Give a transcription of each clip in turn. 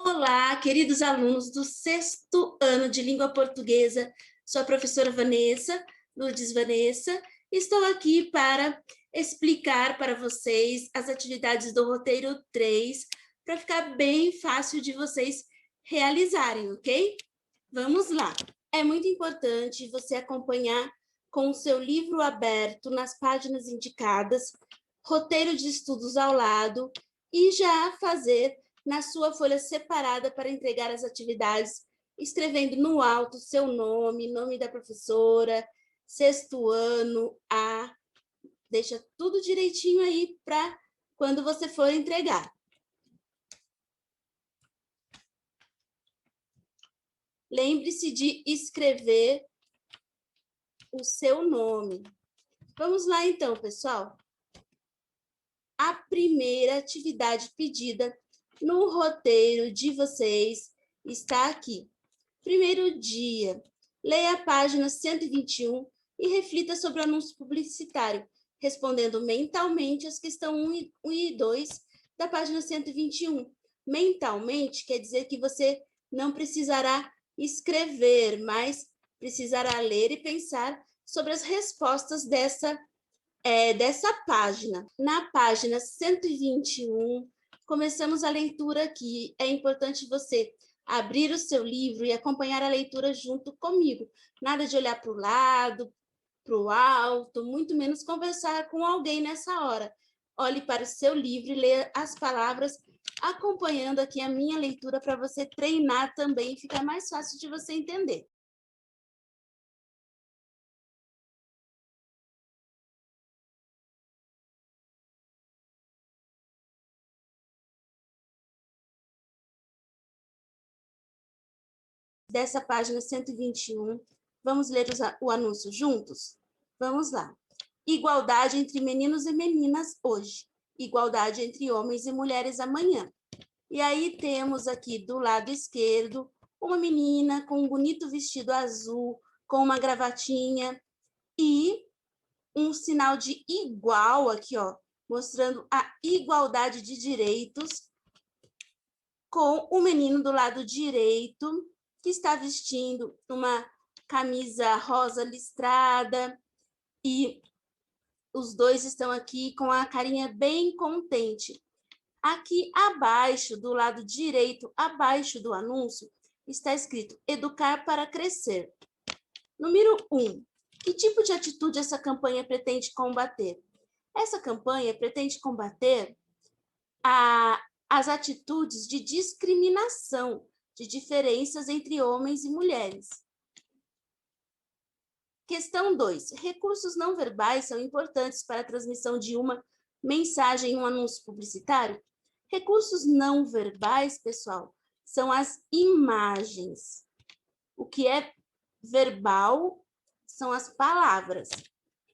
Olá, queridos alunos do 6º ano de língua portuguesa. Sou a professora Vanessa, Lourdes Vanessa. Estou aqui para explicar para vocês as atividades do roteiro 3, para ficar bem fácil de vocês realizarem, ok? Vamos lá. É muito importante você acompanhar com o seu livro aberto nas páginas indicadas, roteiro de estudos ao lado e já fazer na sua folha separada para entregar as atividades, escrevendo no alto seu nome, nome da professora, 6º ano, A. Deixa tudo direitinho aí para quando você for entregar. Lembre-se de escrever o seu nome. Vamos lá então, pessoal. A primeira atividade pedida no roteiro de vocês está aqui. Primeiro dia, leia a página 121 e reflita sobre o anúncio publicitário, respondendo mentalmente as questões 1 e 2 da página 121. Mentalmente quer dizer que você não precisará escrever, mas precisará ler e pensar sobre as respostas dessa página. Na página 121, começamos a leitura aqui. É importante você abrir o seu livro e acompanhar a leitura junto comigo. Nada de olhar para o lado, para o alto, muito menos conversar com alguém nessa hora. Olhe para o seu livro e leia as palavras, acompanhando aqui a minha leitura para você treinar também e ficar mais fácil de você entender. Dessa página 121, vamos ler o anúncio juntos? Vamos lá. Igualdade entre meninos e meninas hoje. Igualdade entre homens e mulheres amanhã. E aí temos aqui do lado esquerdo uma menina com um bonito vestido azul, com uma gravatinha e um sinal de igual aqui, ó, mostrando a igualdade de direitos, com o menino do lado direito, que está vestindo uma camisa rosa listrada, e os dois estão aqui com a carinha bem contente. Aqui abaixo, do lado direito, abaixo do anúncio, está escrito Educar para Crescer. Número 1. Que tipo de atitude essa campanha pretende combater? Essa campanha pretende combater as atitudes de discriminação, de diferenças entre homens e mulheres. Questão 2. Recursos não verbais são importantes para a transmissão de uma mensagem em um anúncio publicitário? Recursos não verbais, pessoal, são as imagens. O que é verbal são as palavras.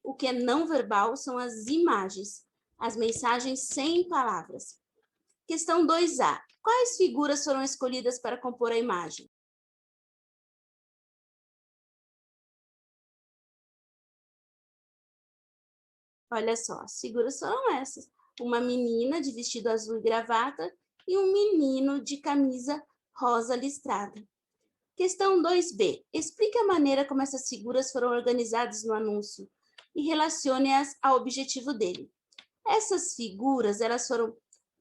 O que é não verbal são as imagens, as mensagens sem palavras. Questão 2A. Quais figuras foram escolhidas para compor a imagem? Olha só, as figuras foram essas. Uma menina de vestido azul e gravata e um menino de camisa rosa listrada. Questão 2B. Explique a maneira como essas figuras foram organizadas no anúncio e relacione-as ao objetivo dele. Essas figuras, elas foram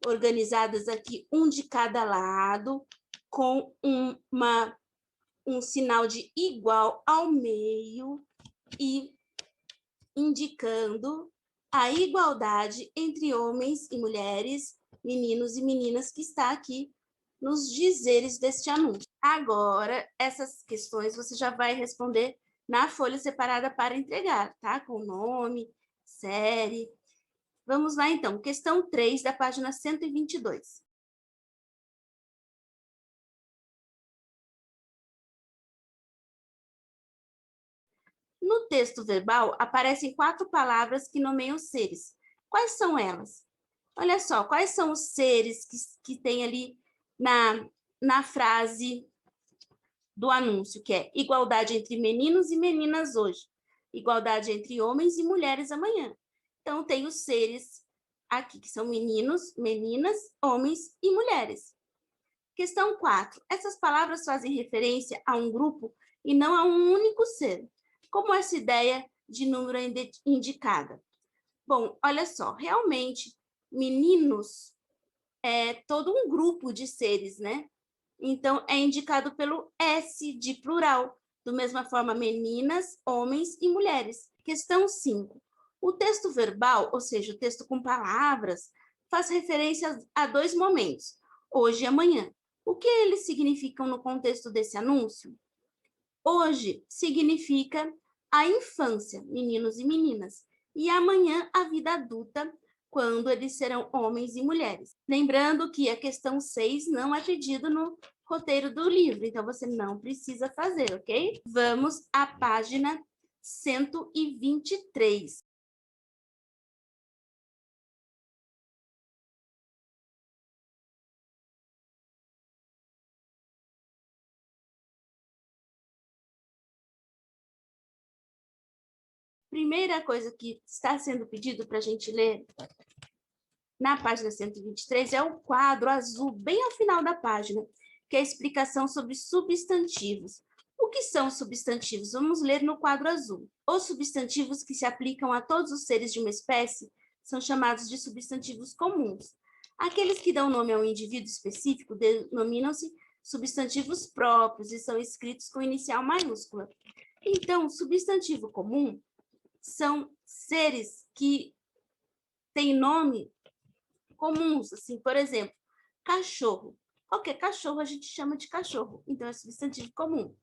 organizadas aqui, um de cada lado, com um sinal de igual ao meio e indicando a igualdade entre homens e mulheres, meninos e meninas, que está aqui nos dizeres deste anúncio. Agora, essas questões você já vai responder na folha separada para entregar, tá? Com nome, série. Vamos lá, então. Questão 3, da página 122. No texto verbal, aparecem 4 palavras que nomeiam seres. Quais são elas? Olha só, quais são os seres que tem ali na frase do anúncio, que é igualdade entre meninos e meninas hoje, igualdade entre homens e mulheres amanhã. Então, tem os seres aqui, que são meninos, meninas, homens e mulheres. Questão 4. Essas palavras fazem referência a um grupo e não a um único ser. Como essa ideia de número é indicada? Bom, olha só, realmente, meninos é todo um grupo de seres, né? Então, é indicado pelo S de plural. Da mesma forma, meninas, homens e mulheres. Questão 5. O texto verbal, ou seja, o texto com palavras, faz referência a dois momentos, hoje e amanhã. O que eles significam no contexto desse anúncio? Hoje significa a infância, meninos e meninas, e amanhã a vida adulta, quando eles serão homens e mulheres. Lembrando que a questão 6 não é pedido no roteiro do livro, então você não precisa fazer, ok? Vamos à página 123. Primeira coisa que está sendo pedido para a gente ler na página 123 é o quadro azul, bem ao final da página, que é a explicação sobre substantivos. O que são substantivos? Vamos ler no quadro azul. Os substantivos que se aplicam a todos os seres de uma espécie são chamados de substantivos comuns. Aqueles que dão nome a um indivíduo específico denominam-se substantivos próprios e são escritos com inicial maiúscula. Então, substantivo comum são seres que têm nome comuns, assim, por exemplo, cachorro. Qualquer cachorro a gente chama de cachorro, então é substantivo comum.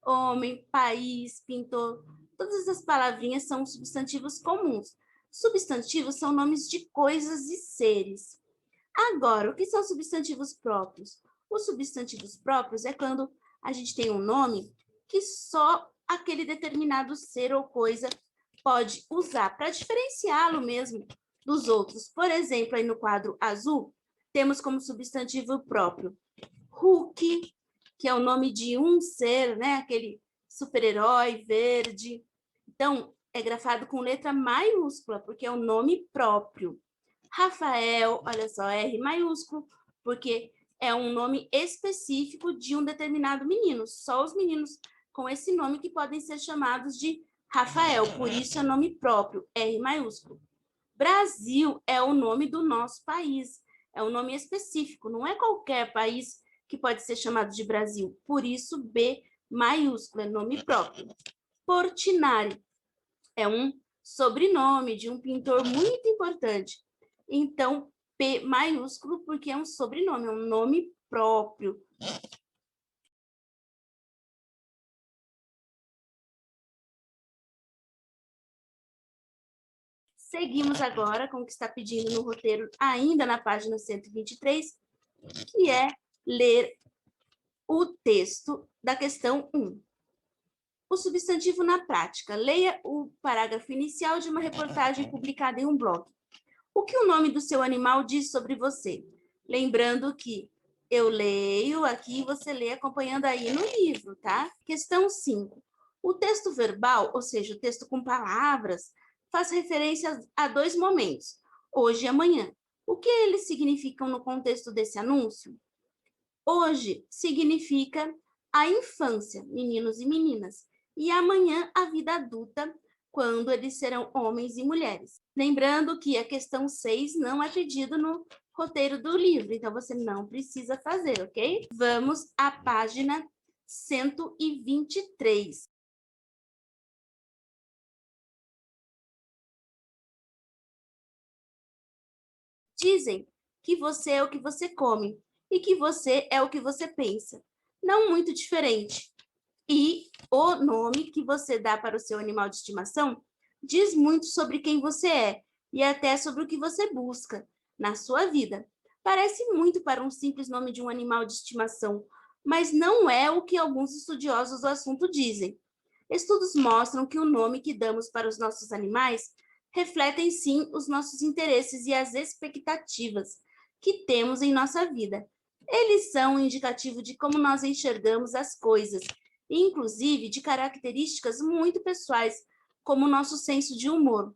Homem, país, pintor, todas essas palavrinhas são substantivos comuns. Substantivos são nomes de coisas e seres. Agora, o que são substantivos próprios? Os substantivos próprios é quando a gente tem um nome que só aquele determinado ser ou coisa pode usar para diferenciá-lo mesmo dos outros. Por exemplo, aí no quadro azul, temos como substantivo próprio Hulk, que é o nome de um ser, né? Aquele super-herói verde. Então, é grafado com letra maiúscula, porque é o nome próprio. Rafael, olha só, R maiúsculo, porque é um nome específico de um determinado menino. Só os meninos com esse nome que podem ser chamados de Rafael, por isso é nome próprio, R maiúsculo. Brasil é o nome do nosso país, é um nome específico, não é qualquer país que pode ser chamado de Brasil, por isso B maiúsculo, é nome próprio. Portinari é um sobrenome de um pintor muito importante, então P maiúsculo porque é um sobrenome, é um nome próprio. Seguimos agora com o que está pedindo no roteiro, ainda na página 123, que é ler o texto da questão 1. O substantivo na prática. Leia o parágrafo inicial de uma reportagem publicada em um blog. O que o nome do seu animal diz sobre você? Lembrando que eu leio aqui e você lê acompanhando aí no livro, tá? Questão 5. O texto verbal, ou seja, o texto com palavras, faz referência a dois momentos, hoje e amanhã. O que eles significam no contexto desse anúncio? Hoje significa a infância, meninos e meninas, e amanhã a vida adulta, quando eles serão homens e mulheres. Lembrando que a questão 6 não é pedido no roteiro do livro, então você não precisa fazer, ok? Vamos à página 123. Dizem que você é o que você come e que você é o que você pensa. Não muito diferente. E o nome que você dá para o seu animal de estimação diz muito sobre quem você é e até sobre o que você busca na sua vida. Parece muito para um simples nome de um animal de estimação, mas não é o que alguns estudiosos do assunto dizem. Estudos mostram que o nome que damos para os nossos animais refletem sim os nossos interesses e as expectativas que temos em nossa vida. Eles são um indicativo de como nós enxergamos as coisas, inclusive de características muito pessoais, como o nosso senso de humor.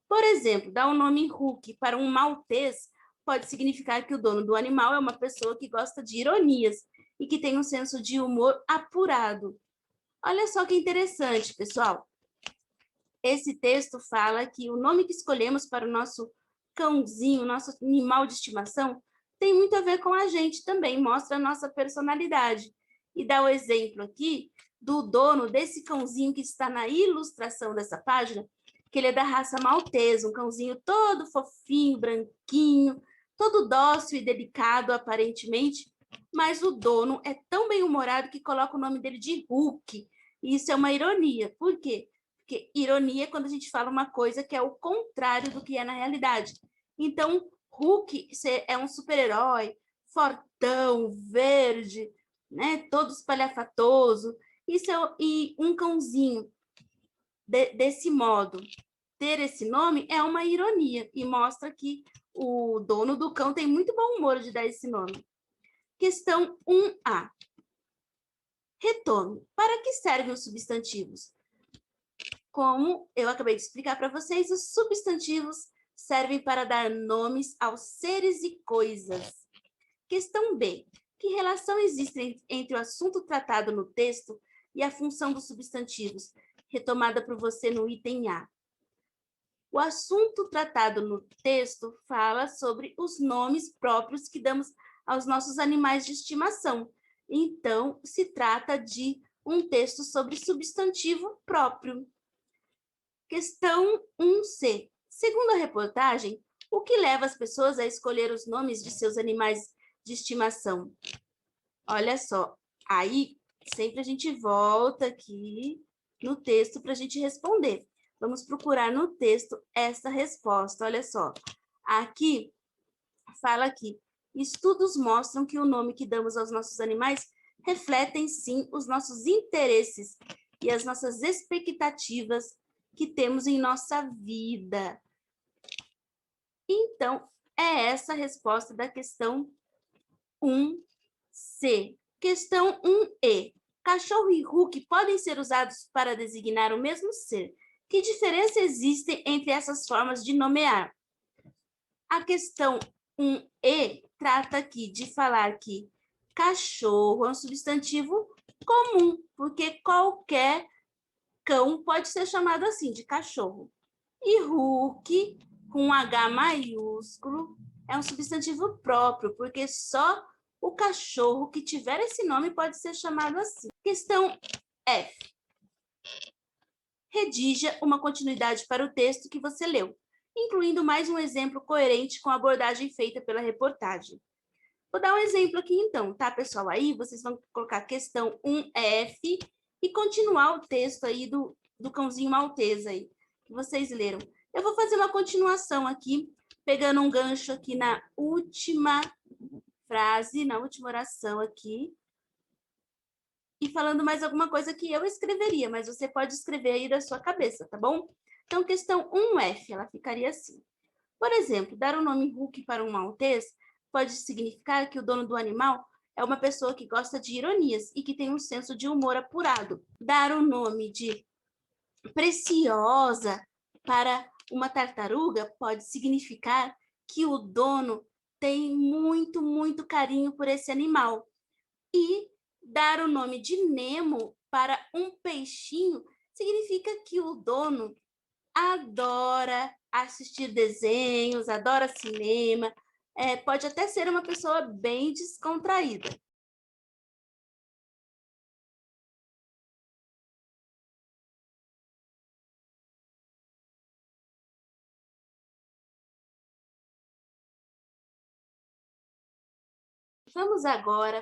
Por exemplo, dar o nome Hulk para um maltês pode significar que o dono do animal é uma pessoa que gosta de ironias e que tem um senso de humor apurado. Olha só que interessante, pessoal. Esse texto fala que o nome que escolhemos para o nosso cãozinho, nosso animal de estimação, tem muito a ver com a gente também, mostra a nossa personalidade. E dá o exemplo aqui do dono desse cãozinho que está na ilustração dessa página, que ele é da raça maltesa, um cãozinho todo fofinho, branquinho, todo dócil e delicado, aparentemente, mas o dono é tão bem-humorado que coloca o nome dele de Hulk. E isso é uma ironia. Por quê? Porque ironia é quando a gente fala uma coisa que é o contrário do que é na realidade. Então, Hulk é um super-herói, fortão, verde, né? Todo espalhafatoso. E um cãozinho desse modo, ter esse nome é uma ironia e mostra que o dono do cão tem muito bom humor de dar esse nome. Questão 1A. Retome. Para que servem os substantivos? Como eu acabei de explicar para vocês, os substantivos servem para dar nomes aos seres e coisas. Questão B. Que relação existe entre o assunto tratado no texto e a função dos substantivos, retomada por você no item A? O assunto tratado no texto fala sobre os nomes próprios que damos aos nossos animais de estimação. Então, se trata de um texto sobre substantivo próprio. Questão 1C. Segundo a reportagem, o que leva as pessoas a escolher os nomes de seus animais de estimação? Olha só, aí sempre a gente volta aqui no texto para a gente responder. Vamos procurar no texto essa resposta. Olha só, aqui fala aqui, estudos mostram que o nome que damos aos nossos animais refletem sim os nossos interesses e as nossas expectativas que temos em nossa vida. Então, é essa a resposta da questão 1C. Questão 1E. Cachorro e Hulk podem ser usados para designar o mesmo ser. Que diferença existe entre essas formas de nomear? A questão 1E trata aqui de falar que cachorro é um substantivo comum, porque qualquer cão pode ser chamado assim, de cachorro. E Hulk, com H maiúsculo, é um substantivo próprio, porque só o cachorro que tiver esse nome pode ser chamado assim. Questão F. Redija uma continuidade para o texto que você leu, incluindo mais um exemplo coerente com a abordagem feita pela reportagem. Vou dar um exemplo aqui então, tá, pessoal? Aí vocês vão colocar questão 1F e continuar o texto aí do cãozinho maltês aí, que vocês leram. Eu vou fazer uma continuação aqui, pegando um gancho aqui na última frase, na última oração aqui, e falando mais alguma coisa que eu escreveria, mas você pode escrever aí da sua cabeça, tá bom? Então, questão 1F, ela ficaria assim. Por exemplo, dar o nome Hulk para um maltês pode significar que o dono do animal é uma pessoa que gosta de ironias e que tem um senso de humor apurado. Dar o nome de Preciosa para uma tartaruga pode significar que o dono tem muito, muito carinho por esse animal. E dar o nome de Nemo para um peixinho significa que o dono adora assistir desenhos, adora cinema, pode até ser uma pessoa bem descontraída. Vamos agora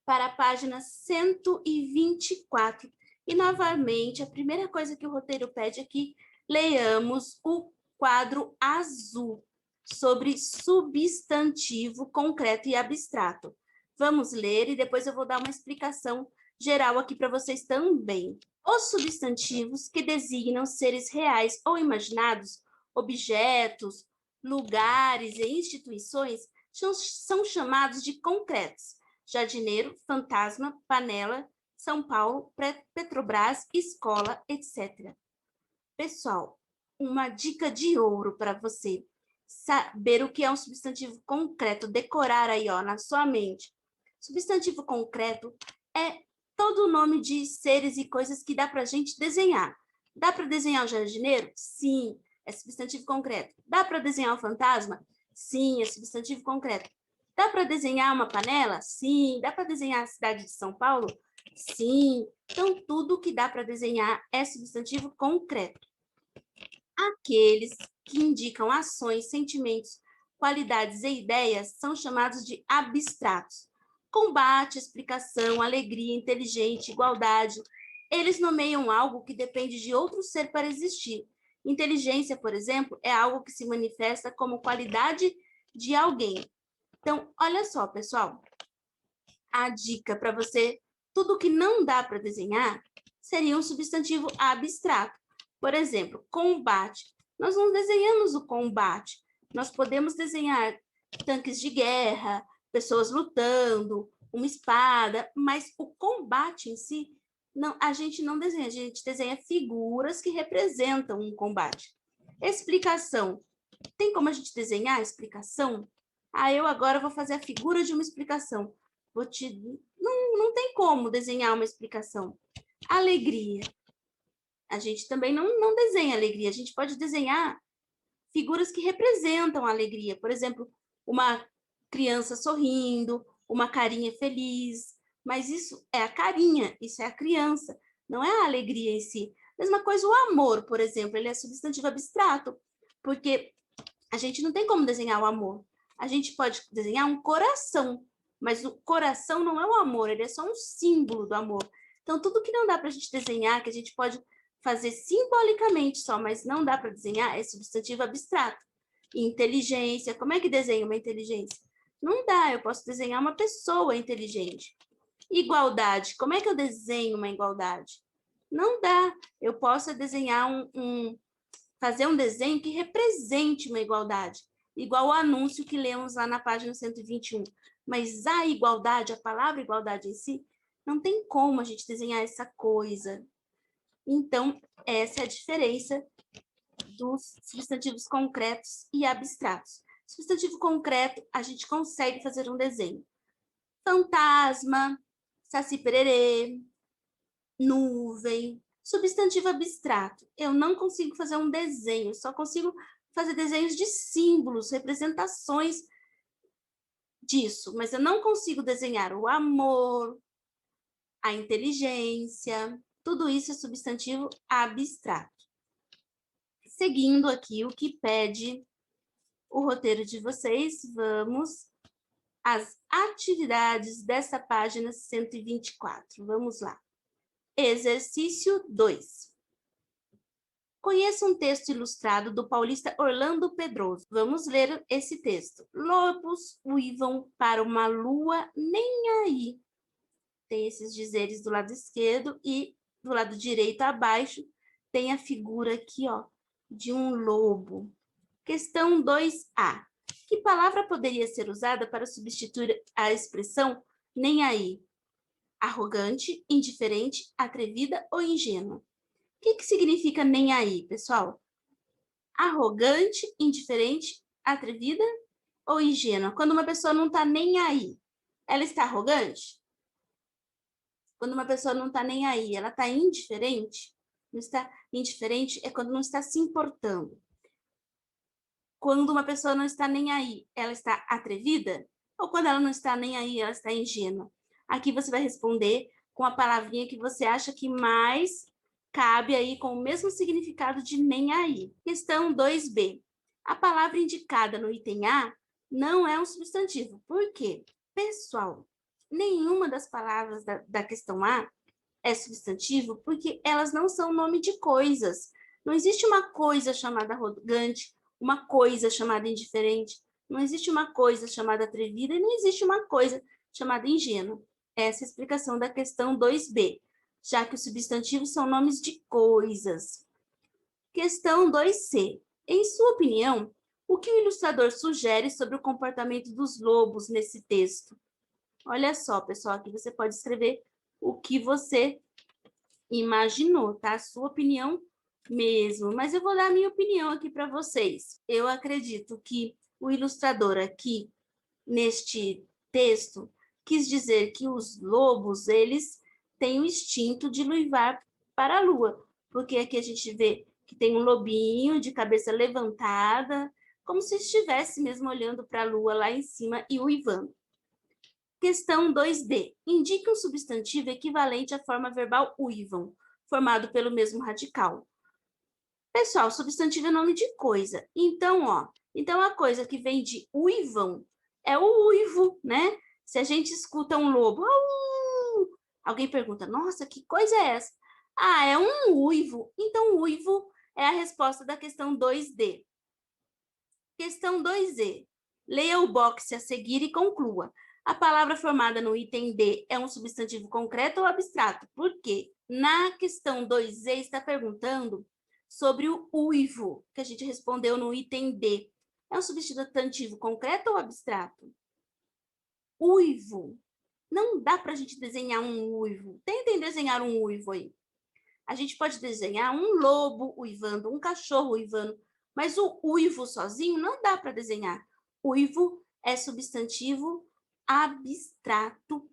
para a página 124. E, novamente, a primeira coisa que o roteiro pede aqui, leiamos o quadro azul sobre substantivo concreto e abstrato. Vamos ler e depois eu vou dar uma explicação geral aqui para vocês também. Os substantivos que designam seres reais ou imaginados, objetos, lugares e instituições, são chamados de concretos. Jardineiro, fantasma, panela, São Paulo, Petrobras, escola, etc. Pessoal, uma dica de ouro para você. saber o que é um substantivo concreto, decorar aí, ó, na sua mente. Substantivo concreto é todo o nome de seres e coisas que dá para a gente desenhar. Dá para desenhar o jardineiro? Sim, é substantivo concreto. Dá para desenhar o fantasma? Sim, é substantivo concreto. Dá para desenhar uma panela? Sim. Dá para desenhar a cidade de São Paulo? Sim. Então, tudo que dá para desenhar é substantivo concreto. Aqueles que indicam ações, sentimentos, qualidades e ideias são chamados de abstratos. Combate, explicação, alegria, inteligente, igualdade. Eles nomeiam algo que depende de outro ser para existir. Inteligência, por exemplo, é algo que se manifesta como qualidade de alguém. Então, olha só, pessoal. A dica para você, tudo que não dá para desenhar seria um substantivo abstrato. Por exemplo, combate. Nós não desenhamos o combate. Nós podemos desenhar tanques de guerra, pessoas lutando, uma espada, mas o combate em si, não, a gente não desenha, a gente desenha figuras que representam um combate. Explicação. Tem como a gente desenhar a explicação? Ah, eu agora vou fazer a figura de uma explicação. Não tem como desenhar uma explicação. Alegria. A gente também não desenha alegria. A gente pode desenhar figuras que representam a alegria. Por exemplo, uma criança sorrindo, uma carinha feliz. Mas isso é a carinha, isso é a criança, não é a alegria em si. Mesma coisa o amor, por exemplo, ele é substantivo abstrato, porque a gente não tem como desenhar o amor. A gente pode desenhar um coração, mas o coração não é o amor, ele é só um símbolo do amor. Então, tudo que não dá para a gente desenhar, que a gente pode fazer simbolicamente só, mas não dá para desenhar, é substantivo abstrato. Inteligência, como é que desenha uma inteligência? Não dá, eu posso desenhar uma pessoa inteligente. Igualdade, como é que eu desenho uma igualdade? Não dá, eu posso desenhar fazer um desenho que represente uma igualdade, igual o anúncio que lemos lá na página 121. Mas a igualdade, a palavra igualdade em si, não tem como a gente desenhar essa coisa. Então, essa é a diferença dos substantivos concretos e abstratos. Substantivo concreto, a gente consegue fazer um desenho. Fantasma, saci pererê, nuvem. Substantivo abstrato, eu não consigo fazer um desenho, só consigo fazer desenhos de símbolos, representações disso, mas eu não consigo desenhar o amor, a inteligência, tudo isso é substantivo abstrato. Seguindo aqui o que pede o roteiro de vocês, vamos às atividades dessa página 124. Vamos lá. Exercício 2. Conheça um texto ilustrado do paulista Orlando Pedroso. Vamos ler esse texto. Lobos uivam para uma lua nem aí. Tem esses dizeres do lado esquerdo e do lado direito abaixo tem a figura aqui, ó, de um lobo. Questão 2A. Que palavra poderia ser usada para substituir a expressão nem aí? Arrogante, indiferente, atrevida ou ingênua? O que significa nem aí, pessoal? Arrogante, indiferente, atrevida ou ingênua? Quando uma pessoa não está nem aí, ela está arrogante? Quando uma pessoa não está nem aí, ela está indiferente? Não está indiferente é quando não está se importando. Quando uma pessoa não está nem aí, ela está atrevida? Ou quando ela não está nem aí, ela está ingênua? Aqui você vai responder com a palavrinha que você acha que mais cabe aí com o mesmo significado de nem aí. Questão 2B. A palavra indicada no item A não é um substantivo. Por quê? Pessoal, nenhuma das palavras da questão A é substantivo porque elas não são nome de coisas. Não existe uma coisa chamada arrogante, uma coisa chamada indiferente, não existe uma coisa chamada atrevida e não existe uma coisa chamada ingênuo. Essa é a explicação da questão 2B, já que os substantivos são nomes de coisas. Questão 2C. Em sua opinião, o que o ilustrador sugere sobre o comportamento dos lobos nesse texto? Olha só, pessoal, aqui você pode escrever o que você imaginou, tá? A sua opinião mesmo, mas eu vou dar a minha opinião aqui para vocês. Eu acredito que o ilustrador aqui, neste texto, quis dizer que os lobos, eles têm o instinto de uivar para a lua, porque aqui a gente vê que tem um lobinho de cabeça levantada, como se estivesse mesmo olhando para a lua lá em cima e uivando. Questão 2D. Indique um substantivo equivalente à forma verbal uivam, formado pelo mesmo radical. Pessoal, substantivo é nome de coisa. Então, a coisa que vem de uivam é o uivo, né? Se a gente escuta um lobo, alguém pergunta, nossa, que coisa é essa? Ah, é um uivo. Então, uivo é a resposta da questão 2D. Questão 2E. Leia o box a seguir e conclua. A palavra formada no item D é um substantivo concreto ou abstrato? Por quê? Na questão 2E está perguntando sobre o uivo, que a gente respondeu no item D. É um substantivo concreto ou abstrato? Uivo. Não dá para a gente desenhar um uivo. Tentem desenhar um uivo aí. A gente pode desenhar um lobo uivando, um cachorro uivando, mas o uivo sozinho não dá para desenhar. Uivo é substantivo abstrato.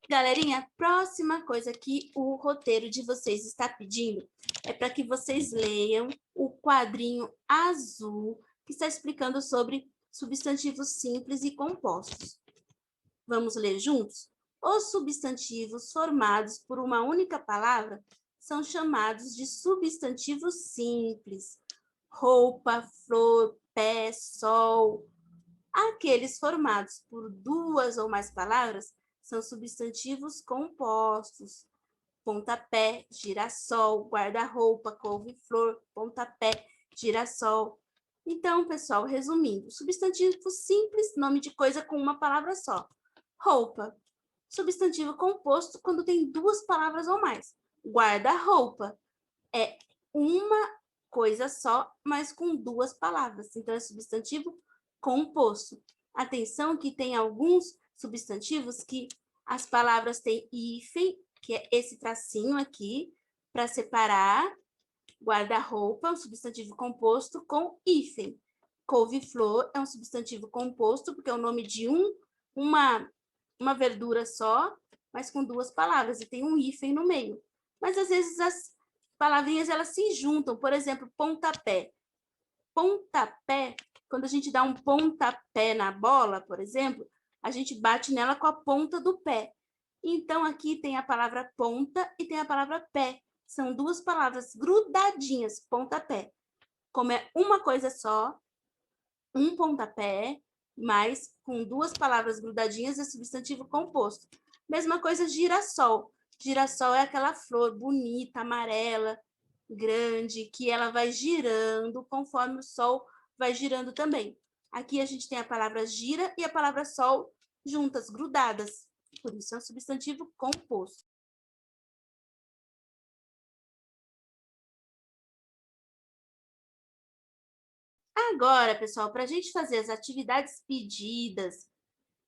Galerinha, próxima coisa que o roteiro de vocês está pedindo é para que vocês leiam o quadrinho azul que está explicando sobre substantivos simples e compostos. Vamos ler juntos? Os substantivos formados por uma única palavra são chamados de substantivos simples. Roupa, flor, pé, sol. Aqueles formados por duas ou mais palavras são substantivos compostos. Pontapé, girassol, guarda-roupa, couve-flor, pontapé, girassol. Então, pessoal, resumindo, substantivo simples, nome de coisa com uma palavra só. Roupa, substantivo composto quando tem duas palavras ou mais. Guarda-roupa é uma coisa só, mas com duas palavras. Então, é substantivo composto. Atenção que tem alguns substantivos que as palavras têm hífen, que é esse tracinho aqui, para separar. Guarda-roupa é um substantivo composto com hífen. Couve-flor é um substantivo composto, porque é o nome de uma verdura só, mas com duas palavras, e tem um hífen no meio. Mas, às vezes, as palavrinhas elas se juntam. Por exemplo, pontapé. Pontapé, quando a gente dá um pontapé na bola, por exemplo, a gente bate nela com a ponta do pé. Então, aqui tem a palavra ponta e tem a palavra pé. São duas palavras grudadinhas, pontapé. Como é uma coisa só, um pontapé, mas com duas palavras grudadinhas é substantivo composto. Mesma coisa girassol. Girassol é aquela flor bonita, amarela, grande, que ela vai girando conforme o sol vai girando também. Aqui a gente tem a palavra gira e a palavra sol juntas, grudadas. Por isso é um substantivo composto. Agora, pessoal, para a gente fazer as atividades pedidas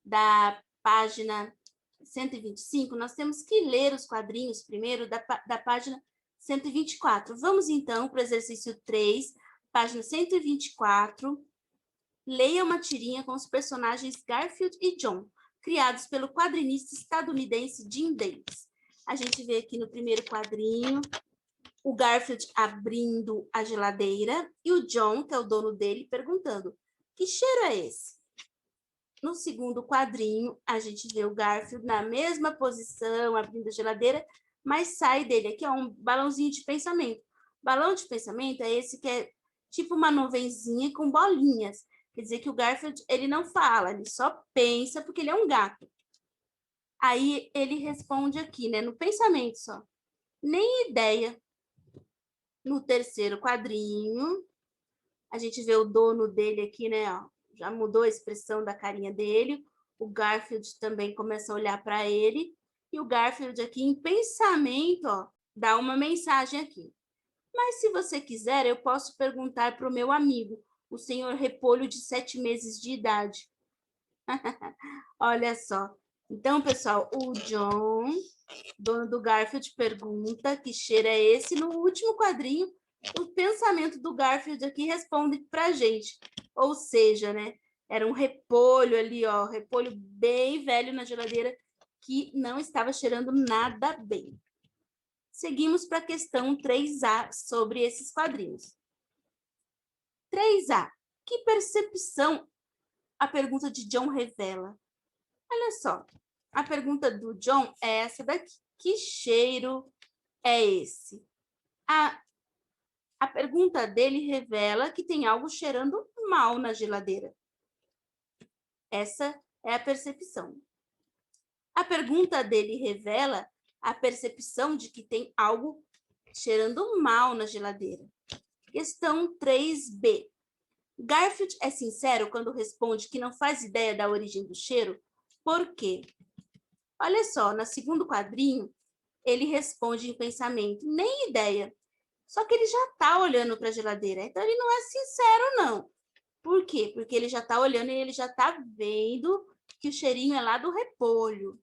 da página 125, nós temos que ler os quadrinhos primeiro da página 124. Vamos, então, para o exercício 3, página 124. Leia uma tirinha com os personagens Garfield e John, criados pelo quadrinista estadunidense Jim Davis. A gente vê aqui no primeiro quadrinho o Garfield abrindo a geladeira e o John, que é o dono dele, perguntando: que cheiro é esse? No segundo quadrinho, a gente vê o Garfield na mesma posição, abrindo a geladeira, mas sai dele. Aqui é um balãozinho de pensamento. Balão de pensamento é esse que é tipo uma nuvenzinha com bolinhas. Quer dizer que o Garfield, ele não fala, ele só pensa porque ele é um gato. Aí ele responde aqui, né, no pensamento só. Nem ideia. No terceiro quadrinho, a gente vê o dono dele aqui, né, ó, já mudou a expressão da carinha dele. O Garfield também começa a olhar para ele. E o Garfield aqui, em pensamento, ó, dá uma mensagem aqui. Mas se você quiser, eu posso perguntar para o meu amigo, o senhor Repolho de 7 meses de idade. Olha só, Então, pessoal, o John, dono do Garfield, pergunta que cheiro é esse. No último quadrinho, o pensamento do Garfield aqui responde pra gente. Ou seja, né? Era um repolho ali, ó, repolho bem velho na geladeira, que não estava cheirando nada bem. Seguimos para a questão 3A sobre esses quadrinhos. 3A. Que percepção a pergunta de John revela? Olha só, a pergunta do John é essa daqui. Que cheiro é esse? A pergunta dele revela que tem algo cheirando mal na geladeira. Essa é a percepção. A pergunta dele revela a percepção de que tem algo cheirando mal na geladeira. Questão 3B. Garfield é sincero quando responde que não faz ideia da origem do cheiro? Por quê? Olha só, no segundo quadrinho, ele responde em pensamento, nem ideia. Só que ele já está olhando para a geladeira, então ele não é sincero, não. Por quê? Porque ele já está olhando e ele já está vendo que o cheirinho é lá do repolho.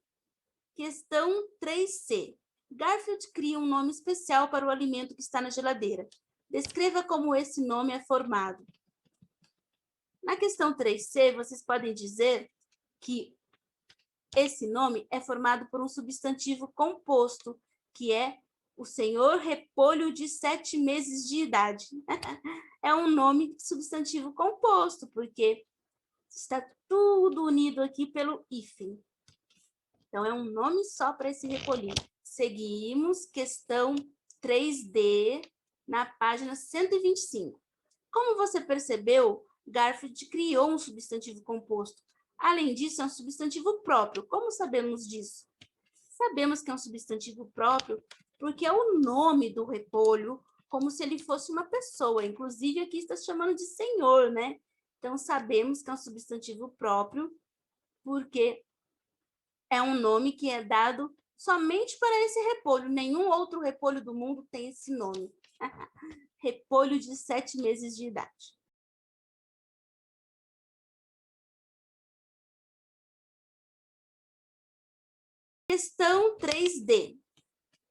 Questão 3C. Garfield cria um nome especial para o alimento que está na geladeira. Descreva como esse nome é formado. Na questão 3C, vocês podem dizer que esse nome é formado por um substantivo composto, que é o senhor repolho de 7 meses de idade. É um nome substantivo composto, porque está tudo unido aqui pelo hífen. Então, é um nome só para esse repolhinho. Seguimos, questão 3D, na página 125. Como você percebeu, Garfield criou um substantivo composto. Além disso, é um substantivo próprio. Como sabemos disso? Sabemos que é um substantivo próprio porque é o nome do repolho, como se ele fosse uma pessoa. Inclusive, aqui está se chamando de senhor, né? Então, sabemos que é um substantivo próprio porque é um nome que é dado somente para esse repolho. Nenhum outro repolho do mundo tem esse nome. Repolho de 7 meses de idade. Questão 3D,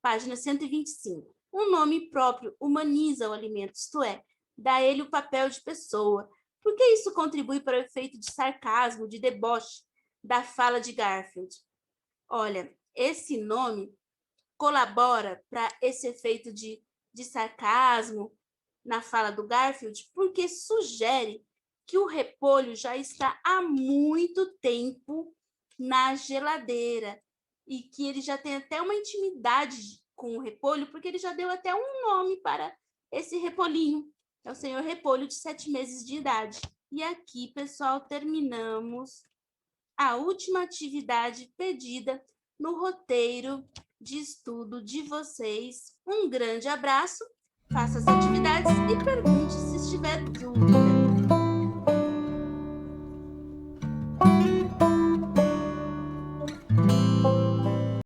página 125. Um nome próprio humaniza o alimento, isto é, dá a ele o papel de pessoa. Por que isso contribui para o efeito de sarcasmo, de deboche da fala de Garfield? Olha, esse nome colabora para esse efeito de sarcasmo na fala do Garfield, porque sugere que o repolho já está há muito tempo na geladeira e que ele já tem até uma intimidade com o repolho, porque ele já deu até um nome para esse repolhinho. É o senhor repolho de 7 meses de idade. E aqui, pessoal, terminamos a última atividade pedida no roteiro de estudo de vocês. Um grande abraço, faça as atividades e pergunte se estiver dúvida.